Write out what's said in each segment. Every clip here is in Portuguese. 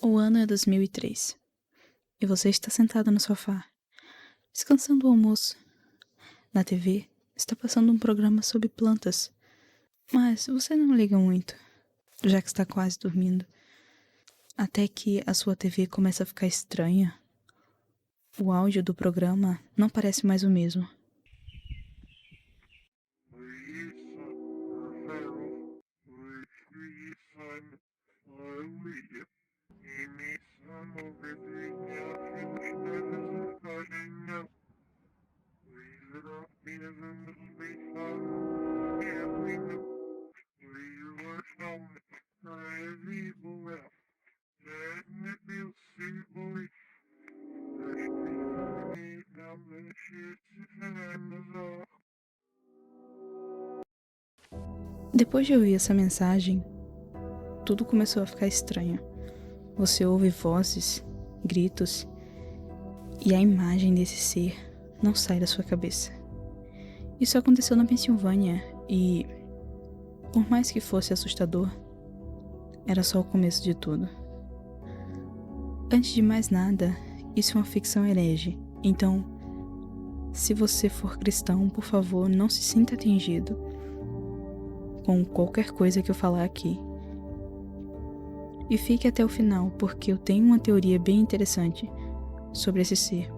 O ano é 2003 e você está sentado no sofá, descansando o almoço. Na TV está passando um programa sobre plantas, mas você não liga muito, já que está quase dormindo. Até que a sua TV começa a ficar estranha. O áudio do programa não parece mais o mesmo. Depois de ouvir essa mensagem, tudo começou a ficar estranho. Você ouve vozes, gritos, e a imagem desse ser não sai da sua cabeça. Isso aconteceu na Pensilvânia e, por mais que fosse assustador, era só o começo de tudo. Antes de mais nada, isso é uma ficção herege, então, se você for cristão, por favor, não se sinta atingido com qualquer coisa que eu falar aqui. E fique até o final, porque eu tenho uma teoria bem interessante sobre esse ser.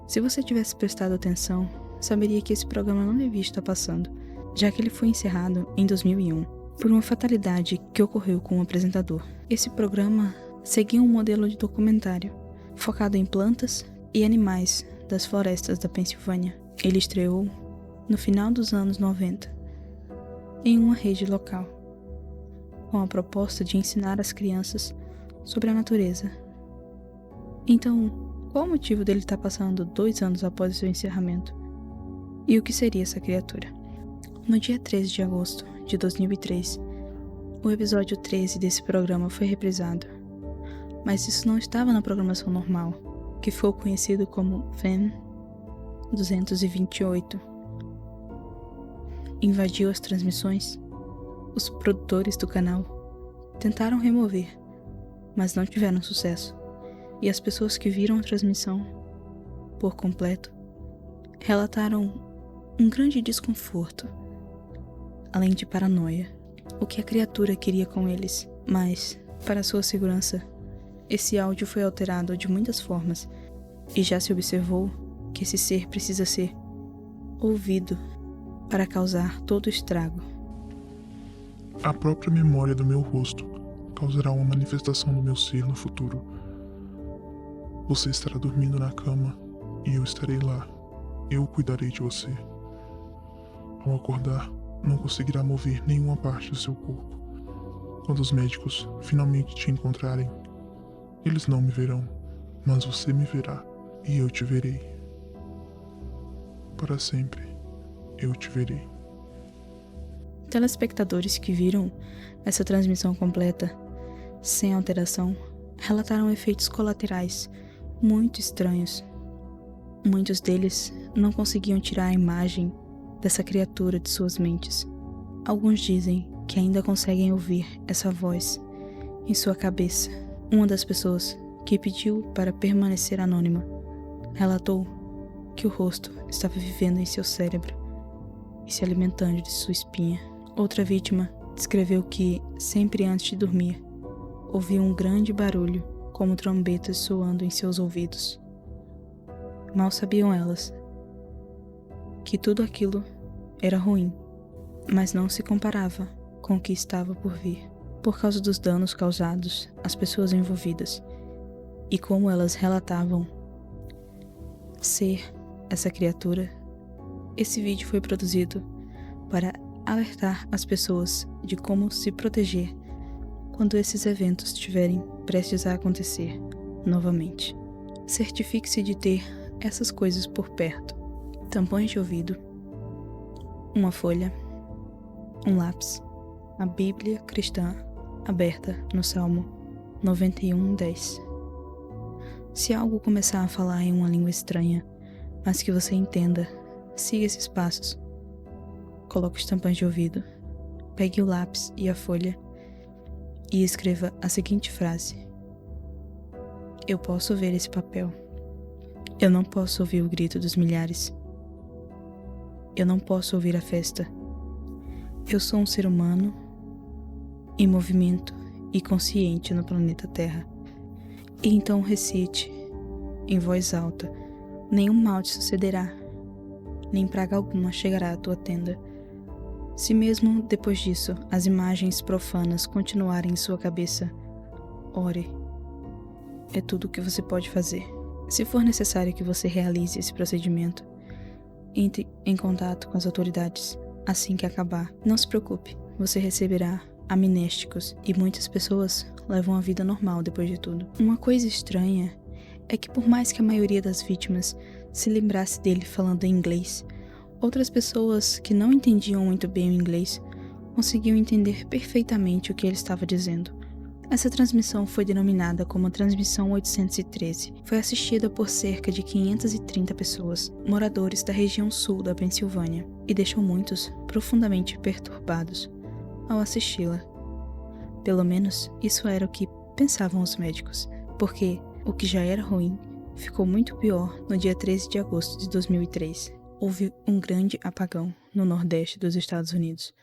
Se você tivesse prestado atenção, saberia que esse programa não devia estar passando, já que ele foi encerrado em 2001, por uma fatalidade que ocorreu com o apresentador. Esse programa seguia um modelo de documentário, focado em plantas e animais das florestas da Pensilvânia. Ele estreou no final dos anos 90, em uma rede local, com a proposta de ensinar as crianças sobre a natureza. Então, qual o motivo dele estar passando 2 anos após o seu encerramento? E o que seria essa criatura? No dia 13 de agosto de 2003, o episódio 13 desse programa foi reprisado. Mas isso não estava na programação normal, que ficou conhecido como FEM 228. Invadiu as transmissões. Os produtores do canal tentaram remover, mas não tiveram sucesso. E as pessoas que viram a transmissão por completo relataram um grande desconforto, além de paranoia. O que a criatura queria com eles, mas, para sua segurança, esse áudio foi alterado de muitas formas e já se observou que esse ser precisa ser ouvido para causar todo o estrago. A própria memória do meu rosto causará uma manifestação do meu ser no futuro. Você estará dormindo na cama e eu estarei lá. Eu cuidarei de você. Ao acordar, não conseguirá mover nenhuma parte do seu corpo. Quando os médicos finalmente te encontrarem, eles não me verão, mas você me verá e eu te verei. Para sempre, eu te verei. Telespectadores que viram essa transmissão completa, sem alteração, relataram efeitos colaterais muito estranhos. Muitos deles não conseguiam tirar a imagem dessa criatura de suas mentes. Alguns dizem que ainda conseguem ouvir essa voz em sua cabeça. Uma das pessoas que pediu para permanecer anônima relatou que o rosto estava vivendo em seu cérebro e se alimentando de sua espinha. Outra vítima descreveu que, sempre antes de dormir, ouvia um grande barulho, como trombetas soando em seus ouvidos. Mal sabiam elas que tudo aquilo era ruim, mas não se comparava com o que estava por vir, por causa dos danos causados às pessoas envolvidas e como elas relatavam ser essa criatura. Esse vídeo foi produzido para alertar as pessoas de como se proteger quando esses eventos estiverem prestes a acontecer novamente. Certifique-se de ter essas coisas por perto: tampões de ouvido, uma folha, um lápis, a Bíblia cristã aberta no Salmo 91:10. Se algo começar a falar em uma língua estranha, mas que você entenda, siga esses passos. Coloque os tampões de ouvido, pegue o lápis e a folha e escreva a seguinte frase: Eu posso ver esse papel. Eu não posso ouvir o grito dos milhares. Eu não posso ouvir a festa. Eu sou um ser humano em movimento e consciente no planeta Terra. E então recite, em voz alta: nenhum mal te sucederá, nem praga alguma chegará à tua tenda. Se mesmo depois disso as imagens profanas continuarem em sua cabeça, ore. É tudo o que você pode fazer. Se for necessário que você realize esse procedimento, entre em contato com as autoridades assim que acabar. Não se preocupe, você receberá amnésticos e muitas pessoas levam a vida normal depois de tudo. Uma coisa estranha é que por mais que a maioria das vítimas se lembrasse dele falando em inglês, outras pessoas que não entendiam muito bem o inglês conseguiam entender perfeitamente o que ele estava dizendo. Essa transmissão foi denominada como a Transmissão 813. Foi assistida por cerca de 530 pessoas, moradores da região sul da Pensilvânia, e deixou muitos profundamente perturbados ao assisti-la. Pelo menos isso era o que pensavam os médicos, porque o que já era ruim ficou muito pior no dia 13 de agosto de 2003. Houve um grande apagão no nordeste dos Estados Unidos.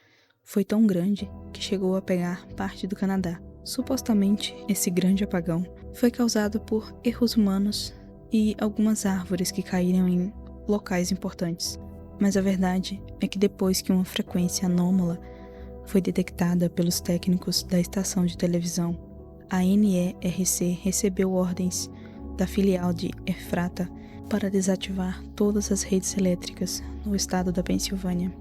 Foi tão grande que chegou a pegar parte do Canadá. Supostamente, esse grande apagão foi causado por erros humanos e algumas árvores que caíram em locais importantes. Mas a verdade é que depois que uma frequência anômala foi detectada pelos técnicos da estação de televisão, a NERC recebeu ordens da filial de Efrata para desativar todas as redes elétricas no estado da Pensilvânia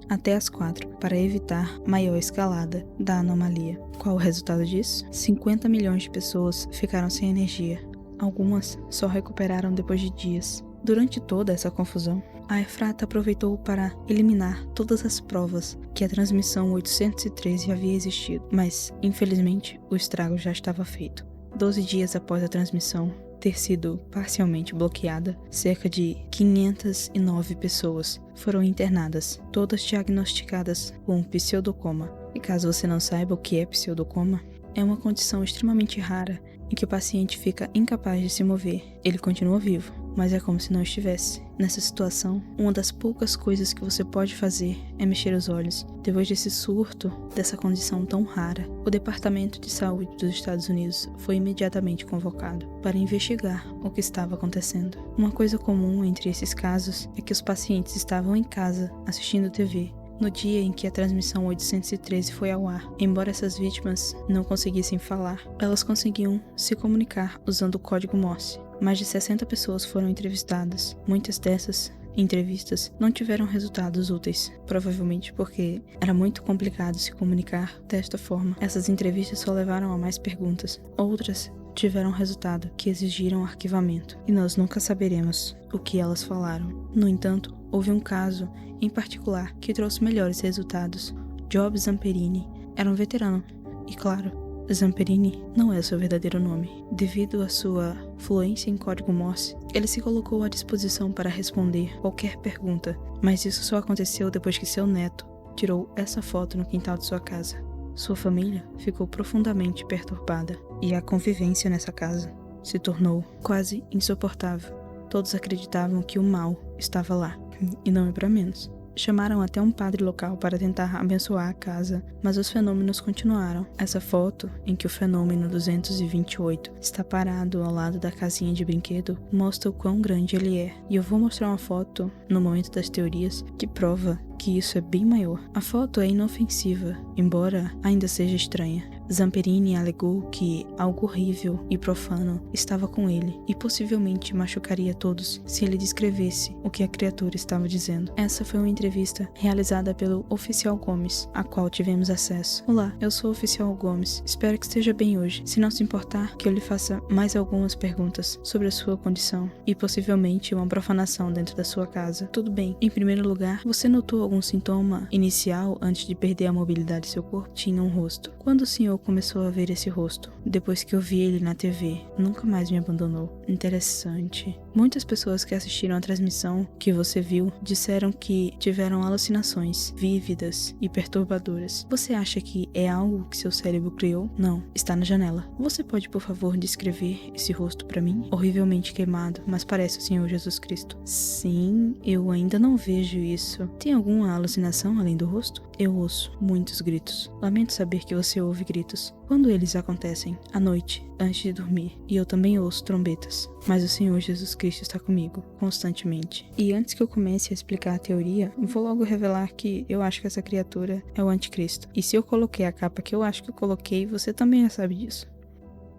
até as 4, para evitar maior escalada da anomalia. Qual o resultado disso? 50 milhões de pessoas ficaram sem energia. Algumas só recuperaram depois de dias. Durante toda essa confusão, a Efrata aproveitou para eliminar todas as provas que a transmissão 813 havia existido, mas, infelizmente, o estrago já estava feito. 12 dias após a transmissão ter sido parcialmente bloqueada, cerca de 509 pessoas foram internadas, todas diagnosticadas com pseudocoma. E caso você não saiba o que é pseudocoma, é uma condição extremamente rara em que o paciente fica incapaz de se mover. Ele continua vivo, mas é como se não estivesse. Nessa situação, uma das poucas coisas que você pode fazer é mexer os olhos. Depois desse surto, dessa condição tão rara, o Departamento de Saúde dos Estados Unidos foi imediatamente convocado para investigar o que estava acontecendo. Uma coisa comum entre esses casos é que os pacientes estavam em casa assistindo TV no dia em que a transmissão 813 foi ao ar. Embora essas vítimas não conseguissem falar, elas conseguiam se comunicar usando o código Morse. Mais de 60 pessoas foram entrevistadas. Muitas dessas entrevistas não tiveram resultados úteis, provavelmente porque era muito complicado se comunicar desta forma. Essas entrevistas só levaram a mais perguntas. Outras tiveram resultado que exigiram arquivamento, e nós nunca saberemos o que elas falaram. No entanto, houve um caso em particular que trouxe melhores resultados. Job Zamperini era um veterano, e claro, Zamperini não é seu verdadeiro nome. Devido à sua fluência em código Morse, ele se colocou à disposição para responder qualquer pergunta, mas isso só aconteceu depois que seu neto tirou essa foto no quintal de sua casa. Sua família ficou profundamente perturbada, e a convivência nessa casa se tornou quase insuportável. Todos acreditavam que o mal estava lá, e não é para menos. Chamaram até um padre local para tentar abençoar a casa, mas os fenômenos continuaram. Essa foto, em que o fenômeno 228 está parado ao lado da casinha de brinquedo, mostra o quão grande ele é. E eu vou mostrar uma foto, no momento das teorias, que prova que isso é bem maior. A foto é inofensiva, embora ainda seja estranha. Zamperini alegou que algo horrível e profano estava com ele e possivelmente machucaria todos se ele descrevesse o que a criatura estava dizendo. Essa foi uma entrevista realizada pelo Oficial Gomes, a qual tivemos acesso. Olá, eu sou o Oficial Gomes. Espero que esteja bem hoje. Se não se importar, que eu lhe faça mais algumas perguntas sobre a sua condição e possivelmente uma profanação dentro da sua casa. Tudo bem. Em primeiro lugar, você notou algum sintoma inicial antes de perder a mobilidade de seu corpo? Tinha um rosto. Quando o senhor Senhor começou a ver esse rosto. Depois que eu vi ele na TV, nunca mais me abandonou. Interessante. Muitas pessoas que assistiram a transmissão que você viu disseram que tiveram alucinações vívidas e perturbadoras. Você acha que é algo que seu cérebro criou? Não, está na janela. Você pode, por favor, descrever esse rosto para mim? Horrivelmente queimado, mas parece o Senhor Jesus Cristo. Sim, eu ainda não vejo isso. Tem alguma alucinação além do rosto? Eu ouço muitos gritos. Lamento saber que você ouve gritos. Quando eles acontecem? À noite, antes de dormir. E eu também ouço trombetas. Mas o Senhor Jesus Cristo está comigo, constantemente. E antes que eu comece a explicar a teoria, vou logo revelar que eu acho que essa criatura é o anticristo. E se eu coloquei a capa que eu acho que eu coloquei, você também já sabe disso.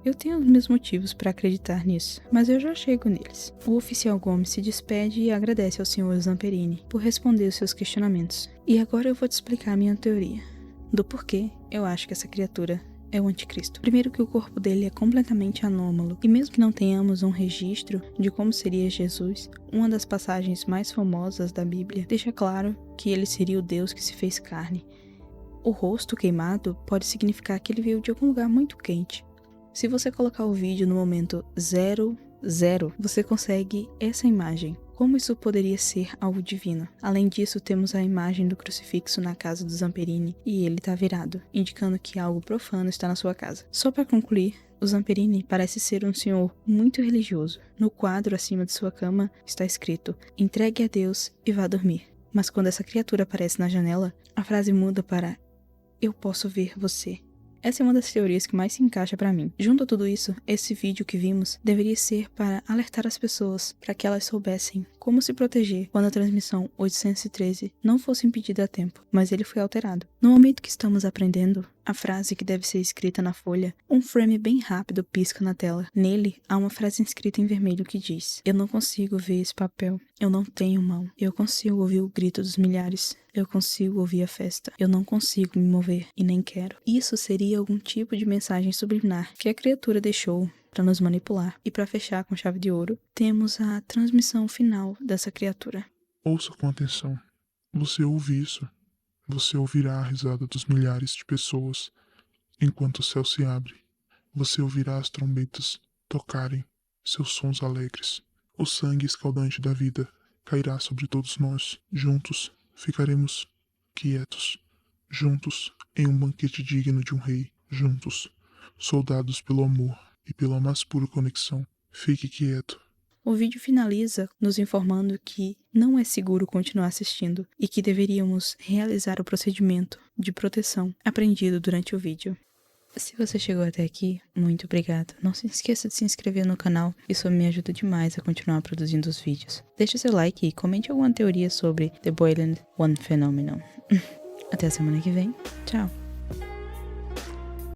Eu tenho os meus motivos para acreditar nisso, mas eu já chego neles. O oficial Gomes se despede e agradece ao Sr. Zamperini por responder os seus questionamentos. E agora eu vou te explicar a minha teoria, do porquê eu acho que essa criatura é o anticristo. Primeiro que o corpo dele é completamente anômalo, e mesmo que não tenhamos um registro de como seria Jesus, uma das passagens mais famosas da Bíblia deixa claro que ele seria o Deus que se fez carne. O rosto queimado pode significar que ele veio de algum lugar muito quente. Se você colocar o vídeo no momento 00, você consegue essa imagem. Como isso poderia ser algo divino? Além disso, temos a imagem do crucifixo na casa do Zamperini e ele está virado, indicando que algo profano está na sua casa. Só para concluir, o Zamperini parece ser um senhor muito religioso. No quadro acima de sua cama está escrito: "Entregue a Deus e vá dormir". Mas quando essa criatura aparece na janela, a frase muda para "Eu posso ver você". Essa é uma das teorias que mais se encaixa para mim. Junto a tudo isso, esse vídeo que vimos deveria ser para alertar as pessoas, para que elas soubessem como se proteger quando a transmissão 813 não fosse impedida a tempo, mas ele foi alterado. No momento que estamos aprendendo a frase que deve ser escrita na folha, um frame bem rápido pisca na tela. Nele, há uma frase escrita em vermelho que diz: "Eu não consigo ver esse papel. Eu não tenho mão. Eu consigo ouvir o grito dos milhares. Eu consigo ouvir a festa. Eu não consigo me mover e nem quero". Isso seria algum tipo de mensagem subliminar que a criatura deixou para nos manipular. E para fechar com chave de ouro, temos a transmissão final dessa criatura. Ouça com atenção. Você ouve isso? Você ouvirá a risada dos milhares de pessoas enquanto o céu se abre. Você ouvirá as trombetas tocarem seus sons alegres. O sangue escaldante da vida cairá sobre todos nós. Juntos ficaremos quietos. Juntos em um banquete digno de um rei. Juntos, soldados pelo amor e pela mais pura conexão. Fique quieto. O vídeo finaliza nos informando que não é seguro continuar assistindo e que deveríamos realizar o procedimento de proteção aprendido durante o vídeo. Se você chegou até aqui, muito obrigado. Não se esqueça de se inscrever no canal, isso me ajuda demais a continuar produzindo os vídeos. Deixe seu like e comente alguma teoria sobre The Boyland One Phenomenon. Até a semana que vem. Tchau!